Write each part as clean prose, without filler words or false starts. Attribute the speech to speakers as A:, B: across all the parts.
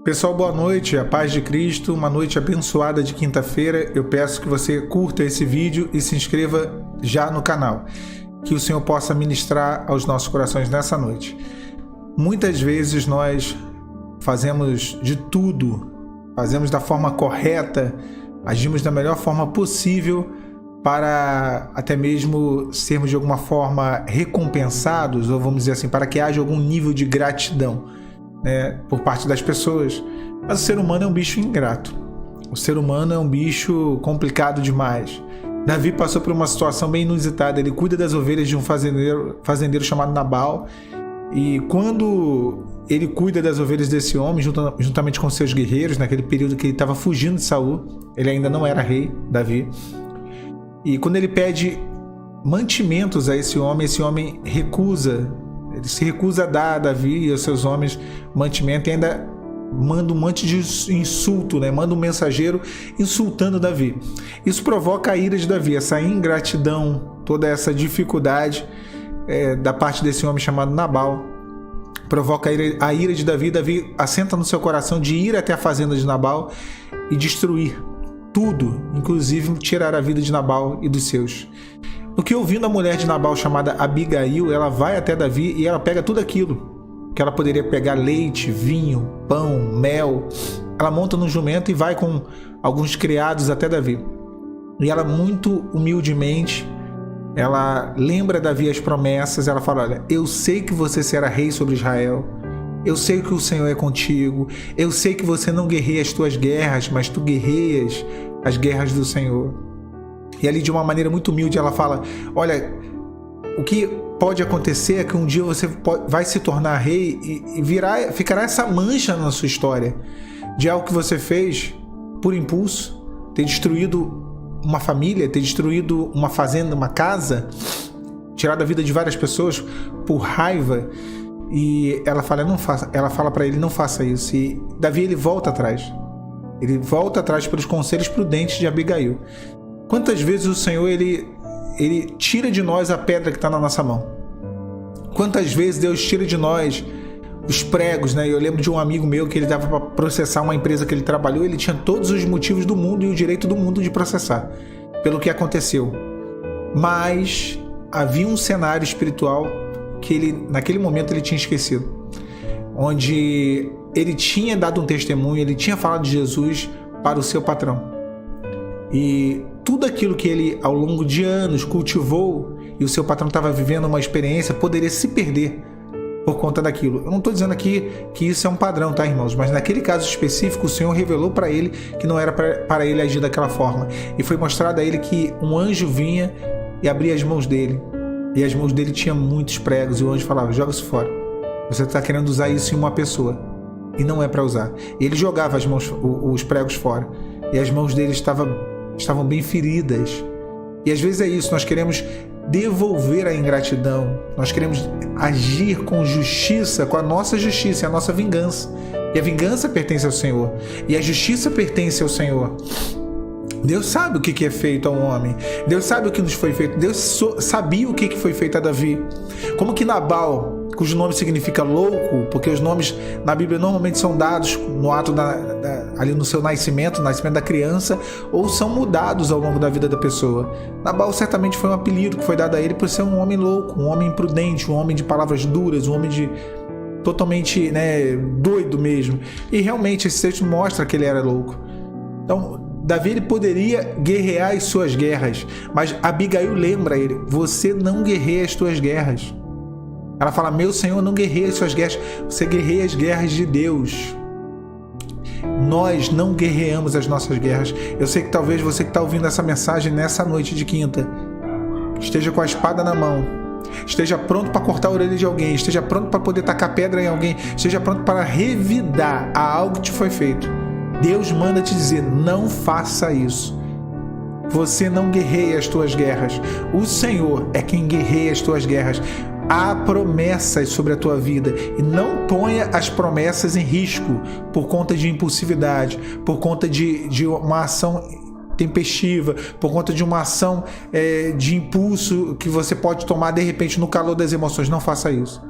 A: Pessoal, boa noite, a paz de Cristo, uma noite abençoada de quinta-feira. Eu peço que você curta esse vídeo e se inscreva já no canal, que o Senhor possa ministrar aos nossos corações nessa noite. Muitas vezes nós fazemos de tudo, fazemos da forma correta, agimos da melhor forma possível para até mesmo sermos de alguma forma recompensados, ou vamos dizer assim, para que haja algum nível de gratidão, né, por parte das pessoas. Mas o ser humano é um bicho ingrato. O ser humano é um bicho complicado demais. Davi passou por uma situação bem inusitada. Ele cuida das ovelhas de um fazendeiro chamado Nabal. E quando ele cuida das ovelhas desse homem, juntamente com seus guerreiros, naquele período que ele estava fugindo de Saul, ele ainda não era rei, Davi. E quando ele pede mantimentos a esse homem recusa. Ele se recusa a dar a Davi e aos seus homens mantimento e ainda manda um monte de insulto, né? Manda um mensageiro insultando Davi. Isso provoca a ira de Davi, essa ingratidão, toda essa dificuldade da parte desse homem chamado Nabal. Provoca a ira de Davi. Davi assenta no seu coração de ir até a fazenda de Nabal e destruir tudo, inclusive tirar a vida de Nabal e dos seus. No que, ouvindo a mulher de Nabal chamada Abigail, ela vai até Davi e ela pega tudo aquilo que ela poderia pegar: leite, vinho, pão, mel. Ela monta no jumento e vai com alguns criados até Davi. E ela, muito humildemente, ela lembra Davi as promessas. Ela fala: olha, eu sei que você será rei sobre Israel. Eu sei que o Senhor é contigo. Eu sei que você não guerreia as tuas guerras, mas tu guerreias as guerras do Senhor. E ali, de uma maneira muito humilde, ela fala: olha, o que pode acontecer é que um dia você vai se tornar rei e ficará essa mancha na sua história de algo que você fez por impulso, ter destruído uma família, ter destruído uma fazenda, uma casa, tirado a vida de várias pessoas por raiva. E ela fala: não faça. Ela fala para ele: não faça isso. E Davi, ele volta atrás. Ele volta atrás pelos conselhos prudentes de Abigail. Quantas vezes o Senhor ele tira de nós a pedra que está na nossa mão? Quantas vezes Deus tira de nós os pregos, né? Eu lembro de um amigo meu que ele dava para processar uma empresa que ele trabalhou. Ele tinha todos os motivos do mundo e o direito do mundo de processar pelo que aconteceu. Mas havia um cenário espiritual que ele, naquele momento, ele tinha esquecido, onde ele tinha dado um testemunho, ele tinha falado de Jesus para o seu patrão. E tudo aquilo que ele, ao longo de anos, cultivou, e o seu patrão estava vivendo uma experiência, poderia se perder por conta daquilo. Eu não estou dizendo aqui que isso é um padrão, tá, irmãos? Mas naquele caso específico, o Senhor revelou para ele que não era para ele agir daquela forma. E foi mostrado a ele que um anjo vinha e abria as mãos dele. E as mãos dele tinham muitos pregos. E o anjo falava: joga isso fora. Você está querendo usar isso em uma pessoa. E não é para usar. E ele jogava os pregos fora. E as mãos dele estavam bem feridas. E às vezes é isso, nós queremos devolver a ingratidão, nós queremos agir com justiça, com a nossa justiça e a nossa vingança. E a vingança pertence ao Senhor, e a justiça pertence ao Senhor. Deus sabe o que é feito ao homem, Deus sabe o que nos foi feito, Deus sabia o que foi feito a Davi. Como que Nabal, cujo nome significa louco, porque os nomes na Bíblia normalmente são dados no ato ali no seu nascimento da criança, ou são mudados ao longo da vida da pessoa. Nabal certamente foi um apelido que foi dado a ele por ser um homem louco, um homem imprudente, um homem de palavras duras, um homem totalmente, né, doido mesmo. E realmente esse texto mostra que ele era louco. Então Davi, ele poderia guerrear as suas guerras, mas Abigail lembra ele: você não guerreia as tuas guerras. Ela fala: meu Senhor não guerreia as suas guerras, você guerreia as guerras de Deus. Nós não guerreamos as nossas guerras. Eu sei que talvez você que está ouvindo essa mensagem nessa noite de quinta esteja com a espada na mão, esteja pronto para cortar a orelha de alguém, esteja pronto para poder tacar pedra em alguém, esteja pronto para revidar a algo que te foi feito. Deus manda te dizer: não faça isso. Você não guerreia as tuas guerras. O Senhor é quem guerreia as tuas guerras. Há promessas sobre a tua vida e não ponha as promessas em risco por conta de impulsividade, por conta de uma ação tempestiva, por conta de uma ação de impulso que você pode tomar de repente no calor das emoções. Não faça isso.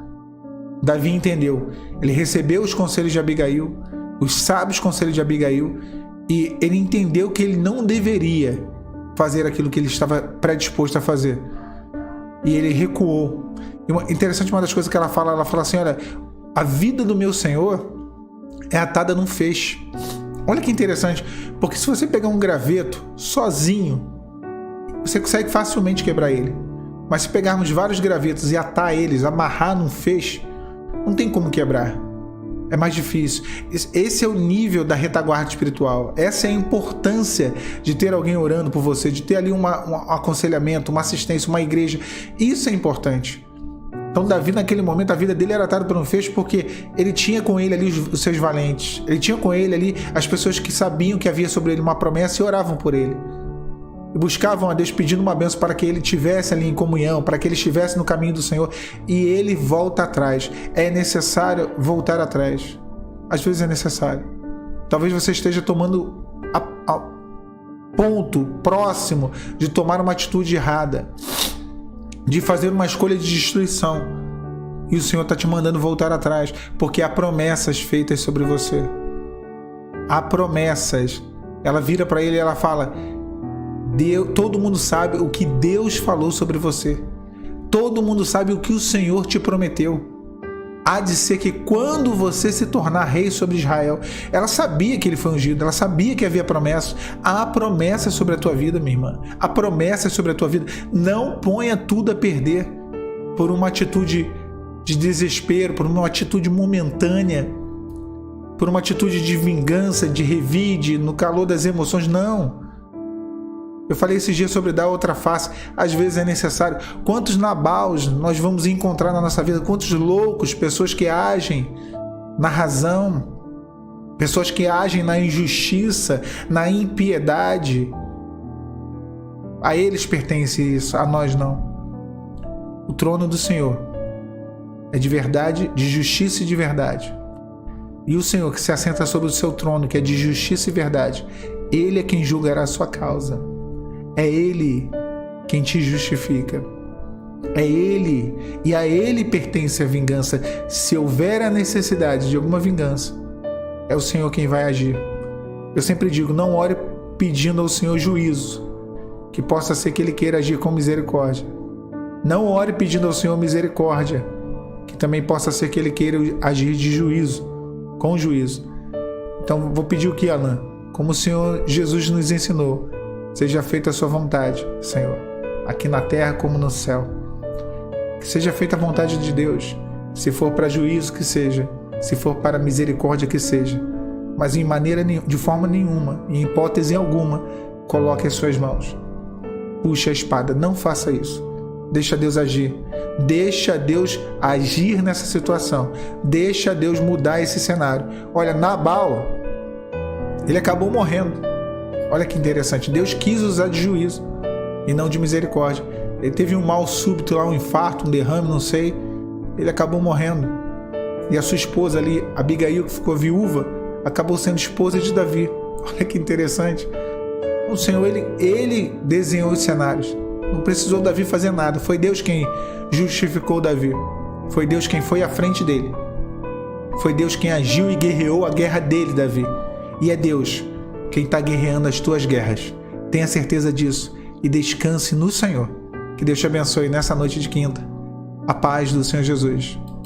A: Davi entendeu. Ele recebeu os conselhos de Abigail, os sábios conselhos de Abigail, e ele entendeu que ele não deveria fazer aquilo que ele estava predisposto a fazer. E ele recuou. E interessante, uma das coisas que ela fala assim, olha, a vida do meu Senhor é atada num feixe. Olha que interessante, porque se você pegar um graveto sozinho, você consegue facilmente quebrar ele. Mas se pegarmos vários gravetos e atar eles, amarrar num feixe, não tem como quebrar. É mais difícil. Esse é o nível da retaguarda espiritual. Essa é a importância de ter alguém orando por você, de ter ali um aconselhamento, uma assistência, uma igreja. Isso é importante. Então Davi, naquele momento, a vida dele era atada por um feixe, porque ele tinha com ele ali os seus valentes. Ele tinha com ele ali as pessoas que sabiam que havia sobre ele uma promessa e oravam por ele. E buscavam a Deus pedindo uma bênção para que ele estivesse ali em comunhão, para que ele estivesse no caminho do Senhor, e ele volta atrás. É necessário voltar atrás. Às vezes é necessário. Talvez você esteja tomando a ponto próximo de tomar uma atitude errada, de fazer uma escolha de destruição, e o Senhor está te mandando voltar atrás, porque há promessas feitas sobre você. Há promessas. Ela vira para ele e ela fala: todo mundo sabe o que Deus falou sobre você. Todo mundo sabe o que o Senhor te prometeu. Há de ser que quando você se tornar rei sobre Israel, ela sabia que ele foi ungido, ela sabia que havia promessas. Há promessas sobre a tua vida, minha irmã. Há promessas sobre a tua vida. Não ponha tudo a perder por uma atitude de desespero, por uma atitude momentânea, por uma atitude de vingança, de revide, no calor das emoções. Não. Eu falei esses dias sobre dar outra face. Às vezes é necessário. Quantos Nabals nós vamos encontrar na nossa vida? Quantos loucos, pessoas que agem na razão, pessoas que agem na injustiça, na impiedade. A eles pertence isso, a nós não. O trono do Senhor é de verdade, de justiça e de verdade. E o Senhor que se assenta sobre o seu trono, que é de justiça e verdade, Ele é quem julgará a sua causa. É Ele quem te justifica. É Ele, e a Ele pertence a vingança. Se houver a necessidade de alguma vingança, é o Senhor quem vai agir. Eu sempre digo, não ore pedindo ao Senhor juízo, que possa ser que Ele queira agir com misericórdia. Não ore pedindo ao Senhor misericórdia, que também possa ser que Ele queira agir de juízo, com juízo. Então vou pedir o que, Alan? Como o Senhor Jesus nos ensinou: seja feita a sua vontade, Senhor, aqui na terra como no céu. Que seja feita a vontade de Deus. Se for para juízo, que seja. Se for para misericórdia, que seja. Mas de forma nenhuma, em hipótese alguma, coloque as suas mãos. Puxe a espada. Não faça isso. Deixa Deus agir. Deixa Deus agir nessa situação. Deixa Deus mudar esse cenário. Olha, Nabal, ele acabou morrendo. Olha que interessante, Deus quis usar de juízo e não de misericórdia. Ele teve um mal súbito lá, um infarto, um derrame, não sei. Ele acabou morrendo. E a sua esposa ali, Abigail, que ficou viúva, acabou sendo esposa de Davi. Olha que interessante. O Senhor, ele desenhou os cenários. Não precisou Davi fazer nada. Foi Deus quem justificou Davi. Foi Deus quem foi à frente dele. Foi Deus quem agiu e guerreou a guerra dele, Davi. E é Deus quem está guerreando as tuas guerras. Tenha certeza disso e descanse no Senhor. Que Deus te abençoe nessa noite de quinta. A paz do Senhor Jesus.